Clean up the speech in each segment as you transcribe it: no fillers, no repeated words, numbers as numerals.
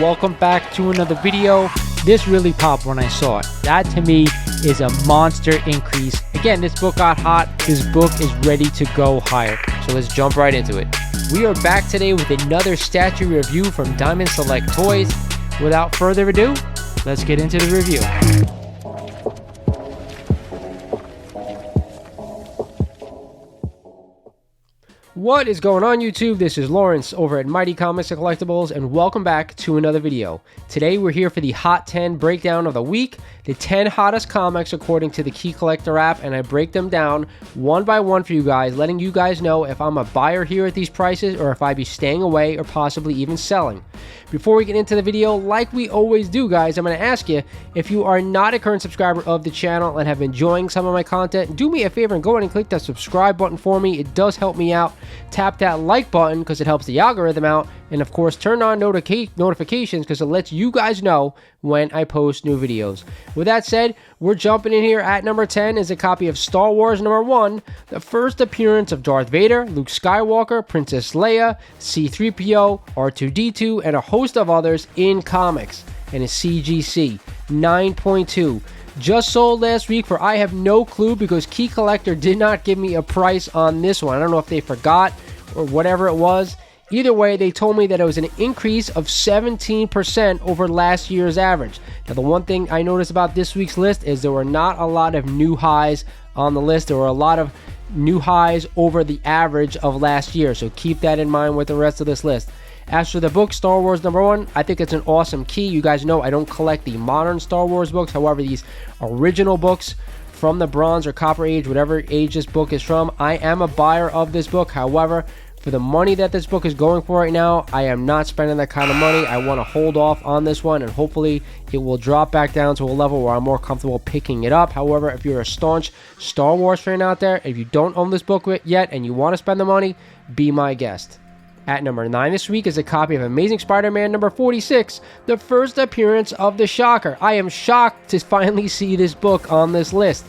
welcome back to another video. This really popped when I saw it. That to me is a monster increase. Again, this book got hot. This book is ready to go higher. So let's jump right into it. We are back today with another statue review from Diamond Select Toys. Without further ado, let's get into the review. What is going on YouTube? This is Lawrence over at Mighty Comics and Collectibles, and welcome back to another video. Today we're here for the Hot 10 breakdown of the week, the 10 hottest comics according to the Key Collector app, and I break them down one by one for you guys, letting you guys know if I'm a buyer here at these prices or if I'd be staying away or possibly even selling. Before we get into the video, like we always do guys, I'm going to ask you, if you are not a current subscriber of the channel and have been enjoying some of my content, do me a favor and go ahead and click that subscribe button for me. It does help me out. Tap that like button because it helps the algorithm out, and of course turn on notifications because it lets you guys know when I post new videos. With that said, we're jumping in here. At number 10 is a copy of Star Wars number 1, the first appearance of Darth Vader, Luke Skywalker, Princess Leia, C-3PO, R2-D2, and a host of others in comics, and a CGC 9.2. Just sold last week for I have no clue because Key Collector did not give me a price on this one. I don't know if they forgot or whatever it was. Either way, they told me that it was an increase of 17% over last year's average. Now, the one thing I noticed about this week's list is there were not a lot of new highs on the list. There were a lot of new highs over the average of last year, so keep that in mind with the rest of this list. As for the book, Star Wars number 1, I think it's an awesome key. You guys know I don't collect the modern Star Wars books. However, these original books from the Bronze or Copper Age, whatever age this book is from, I am a buyer of this book. However, for the money that this book is going for right now, I am not spending that kind of money. I want to hold off on this one, and hopefully it will drop back down to a level where I'm more comfortable picking it up. However, if you're a staunch Star Wars fan out there, if you don't own this book yet and you want to spend the money, be my guest. At number 9 this week is a copy of Amazing Spider-Man number 46, the first appearance of the Shocker. I am shocked to finally see this book on this list.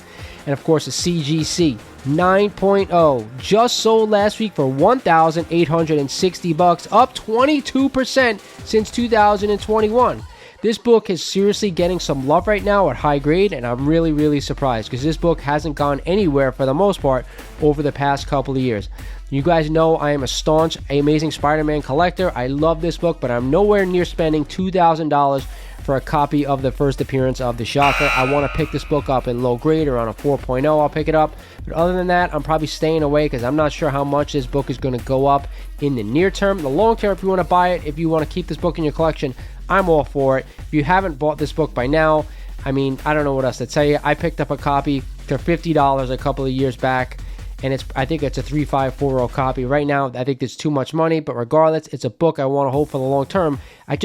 And of course, a CGC 9.0, just sold last week for $1,860, up 22% since 2021. This book is seriously getting some love right now at high grade, and I'm really surprised because this book hasn't gone anywhere for the most part over the past couple of years. You guys know I am a staunch Amazing Spider-Man collector. I love this book, but I'm nowhere near spending $2,000 for a copy of the first appearance of the Shocker. I want to pick this book up in low grade or on a 4.0. I'll pick it up. But other than that, I'm probably staying away because I'm not sure how much this book is going to go up in the near term. The long term, if you want to buy it, if you want to keep this book in your collection, I'm all for it. If you haven't bought this book by now, I mean, I don't know what else to tell you. I picked up a copy for $50 a couple of years back, and I think it's a 3540 copy. Right now, I think it's too much money, but regardless, it's a book I want to hold for the long term. I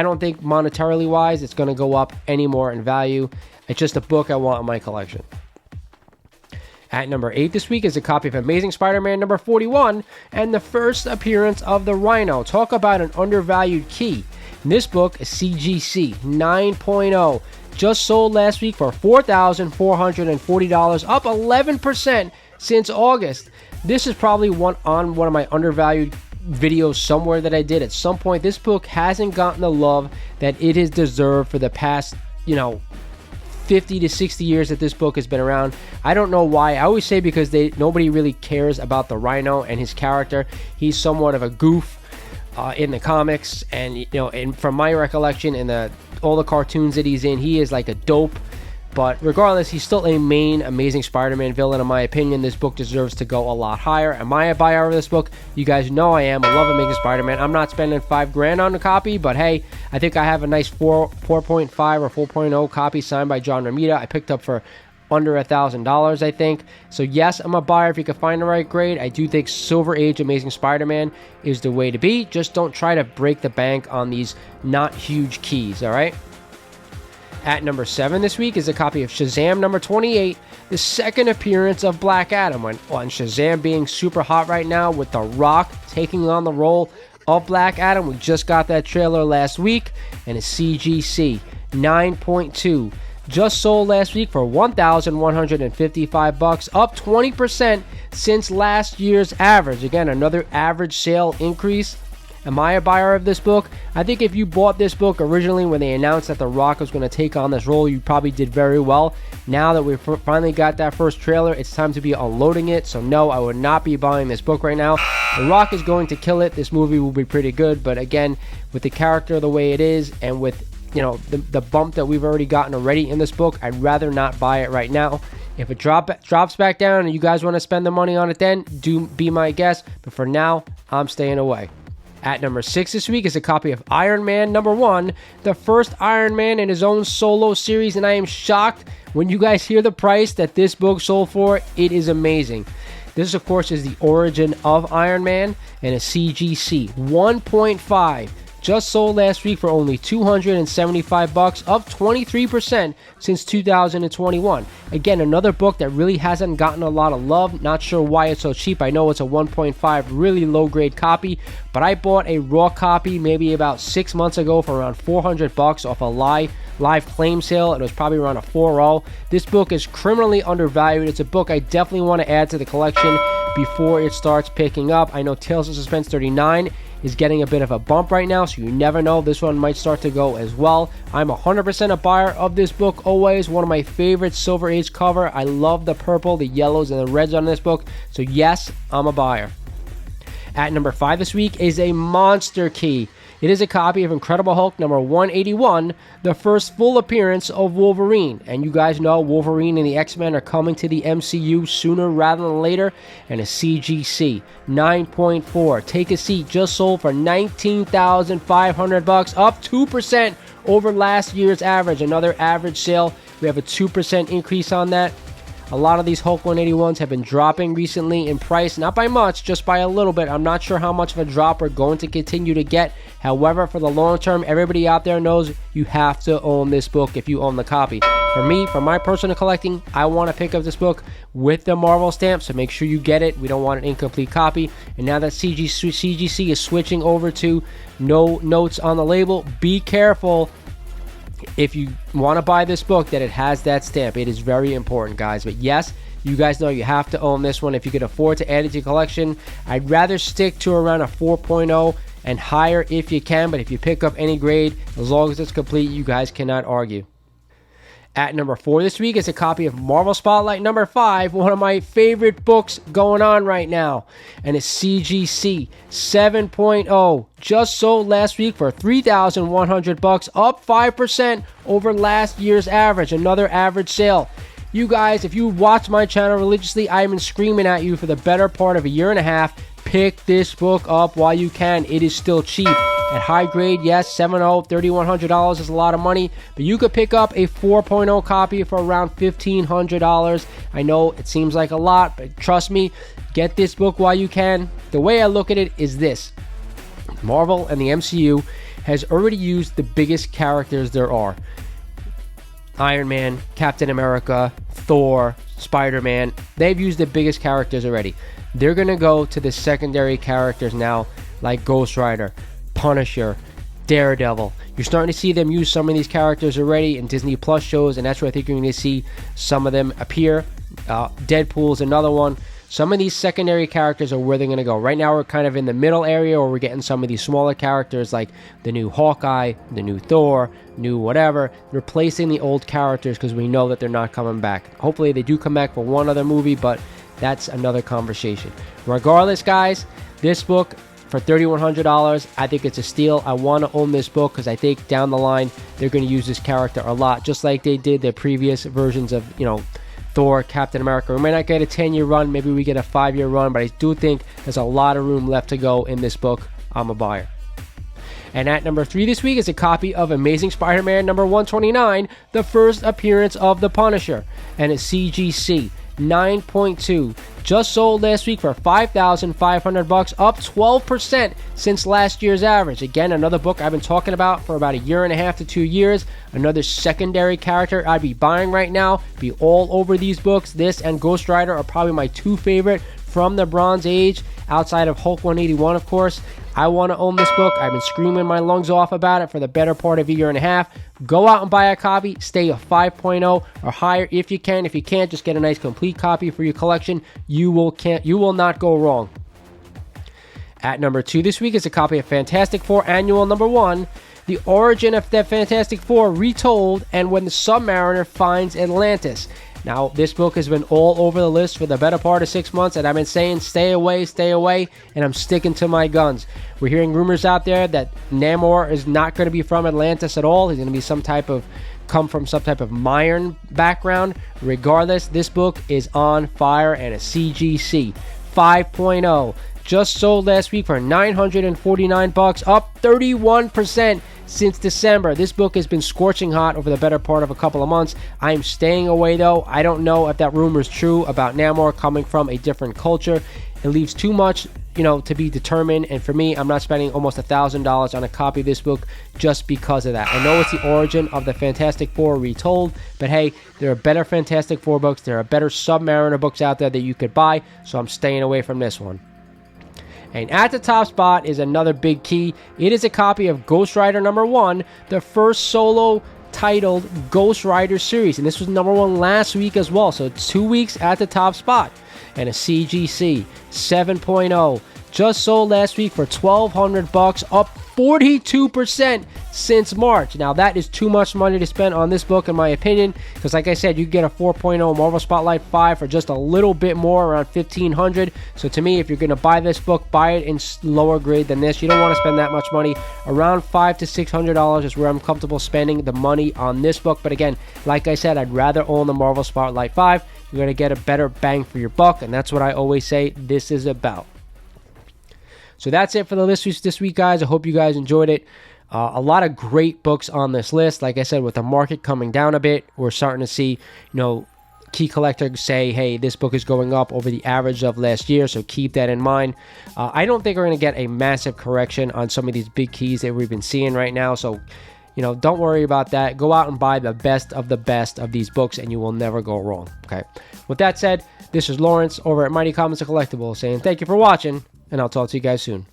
don't think monetarily wise it's going to go up any more in value. It's just a book I want in my collection. At number 8 this week is a copy of Amazing Spider-Man number 41 and the first appearance of the Rhino. Talk about an undervalued key. In this book, a CGC 9.0, just sold last week for $4,440, up 11% since August. This is probably one of my undervalued videos somewhere that I did at some point. This book hasn't gotten the love that it has deserved for the past, 50 to 60 years that this book has been around. I don't know why. I always say because nobody really cares about the Rhino and his character. He's somewhat of a goof in the comics, and and from my recollection in all the cartoons that he's in, he is like a dope. But regardless, he's still a main Amazing Spider-Man villain in my opinion. This book deserves to go a lot higher. Am I a buyer of this book? You guys know I am. I love Amazing Spider-Man. I'm not spending $5,000 on a copy, but hey, I think I have a nice 4.5 or 4.0 copy signed by John Romita. I picked up for under $1,000, I think. So yes, I'm a buyer if you can find the right grade. I do think Silver Age Amazing Spider-Man is the way to be. Just don't try to break the bank on these not huge keys, all right? At number 7 this week is a copy of Shazam number 28, the second appearance of Black Adam. On Shazam being super hot right now with The Rock taking on the role of Black Adam. We just got that trailer last week, and a CGC 9.2. Just sold last week for $1,155, up 20% since last year's average. Again, another average sale increase. Am I a buyer of this book? I think if you bought this book originally when they announced that The Rock was going to take on this role, you probably did very well. Now that we've finally got that first trailer, it's time to be unloading it. So no, I would not be buying this book right now. The Rock is going to kill it. This movie will be pretty good. But again, with the character the way it is and with the bump that we've already gotten in this book, I'd rather not buy it right now. If it drops back down and you guys want to spend the money on it, then do be my guest. But for now, I'm staying away. At number 6 this week is a copy of Iron Man #1, the first Iron Man in his own solo series, and I am shocked when you guys hear the price that this book sold for. It is amazing. This, of course, is the origin of Iron Man and a CGC 1.5. Just sold last week for only $275, up 23% since 2021. Again, another book that really hasn't gotten a lot of love. Not sure why it's so cheap. I know it's a 1.5, really low-grade copy, but I bought a raw copy maybe about 6 months ago for around $400 off a live claim sale. It was probably around a 4.0. This book is criminally undervalued. It's a book I definitely want to add to the collection before it starts picking up. I know Tales of Suspense 39 is getting a bit of a bump right now, so you never know. This one might start to go as well. I'm 100% a buyer of this book always. One of my favorite Silver Age cover. I love the purple, the yellows, and the reds on this book. So yes, I'm a buyer. At number 5 this week is a monster key. It is a copy of Incredible Hulk number 181, the first full appearance of Wolverine. And you guys know Wolverine and the X-Men are coming to the MCU sooner rather than later. And a CGC 9.4. Take a seat, just sold for $19,500, up 2% over last year's average. Another average sale. We have a 2% increase on that. A lot of these Hulk 181s have been dropping recently in price, not by much, just by a little bit. I'm not sure how much of a drop we're going to continue to get. However, for the long term, everybody out there knows you have to own this book if you own the copy. For me, for my personal collecting, I want to pick up this book with the Marvel stamp, so make sure you get it. We don't want an incomplete copy. And now that CGC is switching over to no notes on the label, be careful if you want to buy this book that it has that stamp. It is very important, guys. But yes, you guys know you have to own this one if you can afford to add it to your collection. I'd rather stick to around a 4.0 and higher if you can, but if you pick up any grade, as long as it's complete, you guys cannot argue. At number 4 this week is a copy of Marvel Spotlight number 5, one of my favorite books going on right now, and it's CGC 7.0. Just sold last week for $3,100, up 5% over last year's average. Another average sale. You guys, if you watch my channel religiously, I've been screaming at you for the better part of a year and a half. Pick this book up while you can. It is still cheap. At high grade, yes, 7.0, $3,100 is a lot of money, but you could pick up a 4.0 copy for around $1,500. I know it seems like a lot, but trust me, get this book while you can. The way I look at it is this. Marvel and the MCU has already used the biggest characters there are. Iron Man, Captain America, Thor, Spiderman. They've used the biggest characters already. They're going to go to the secondary characters now, like Ghost Rider, Punisher, Daredevil. You're starting to see them use some of these characters already in Disney Plus shows, and that's where I think you're going to see some of them appear. Deadpool's another one. Some of these secondary characters are where they're going to go. Right now, we're kind of in the middle area, where we're getting some of these smaller characters like the new Hawkeye, the new Thor, new whatever, replacing the old characters because we know that they're not coming back. Hopefully, they do come back for one other movie, but that's another conversation. Regardless, guys, this book for $3,100, I think it's a steal. I want to own this book because I think down the line they're going to use this character a lot, just like they did the previous versions of, Thor, Captain America. We might not get a 10-year run, maybe we get a 5-year run, but I do think there's a lot of room left to go in this book. I'm a buyer. And at number 3 this week is a copy of Amazing Spider-Man number 129, the first appearance of the Punisher, and a CGC 9.2. Just sold last week for $5,500, up 12% since last year's average. Again, another book I've been talking about for about a year and a half to 2 years. Another secondary character I'd be buying right now. Be all over these books. This and Ghost Rider are probably my two favorite from the Bronze Age, outside of Hulk 181, of course. I want to own this book. I've been screaming my lungs off about it for the better part of a year and a half. Go out and buy a copy. Stay a 5.0 or higher if you can. If you can't, just get a nice complete copy for your collection. You will not go wrong. At number 2 this week is a copy of Fantastic Four Annual Number 1, The Origin of the Fantastic Four Retold, and When the Submariner Finds Atlantis. Now, this book has been all over the list for the better part of 6 months, and I've been saying stay away, and I'm sticking to my guns. We're hearing rumors out there that Namor is not going to be from Atlantis at all. He's going to be come from some type of Mayan background. Regardless, this book is on fire and a CGC 5.0. Just sold last week for $949, up 31% since December. This book has been scorching hot over the better part of a couple of months. I am staying away though. I don't know if that rumor is true about Namor coming from a different culture. It leaves too much, to be determined. And for me, I'm not spending almost $1,000 on a copy of this book just because of that. I know it's the origin of the Fantastic Four retold, but hey, there are better Fantastic Four books. There are better Submariner books out there that you could buy. So I'm staying away from this one. And at the top spot is another big key. It is a copy of Ghost Rider number 1, the first solo titled Ghost Rider series. And this was number 1 last week as well. So 2 weeks at the top spot. And a CGC 7.0. Just sold last week for $1,200, up 42% since March. Now, that is too much money to spend on this book, in my opinion, because like I said, you get a 4.0 Marvel Spotlight 5 for just a little bit more, around $1,500. So to me, if you're going to buy this book, buy it in lower grade than this. You don't want to spend that much money. Around $500 to $600 is where I'm comfortable spending the money on this book. But again, like I said, I'd rather own the Marvel Spotlight 5. You're going to get a better bang for your buck, and that's what I always say this is about. So that's it for the list this week, guys. I hope you guys enjoyed it. A lot of great books on this list. Like I said, with the market coming down a bit, we're starting to see, key collectors say, hey, this book is going up over the average of last year, so keep that in mind. I don't think we're going to get a massive correction on some of these big keys that we've been seeing right now, so don't worry about that. Go out and buy the best of these books, and you will never go wrong. Okay. With that said, this is Lawrence over at Mighty Comics and Collectibles saying thank you for watching, and I'll talk to you guys soon.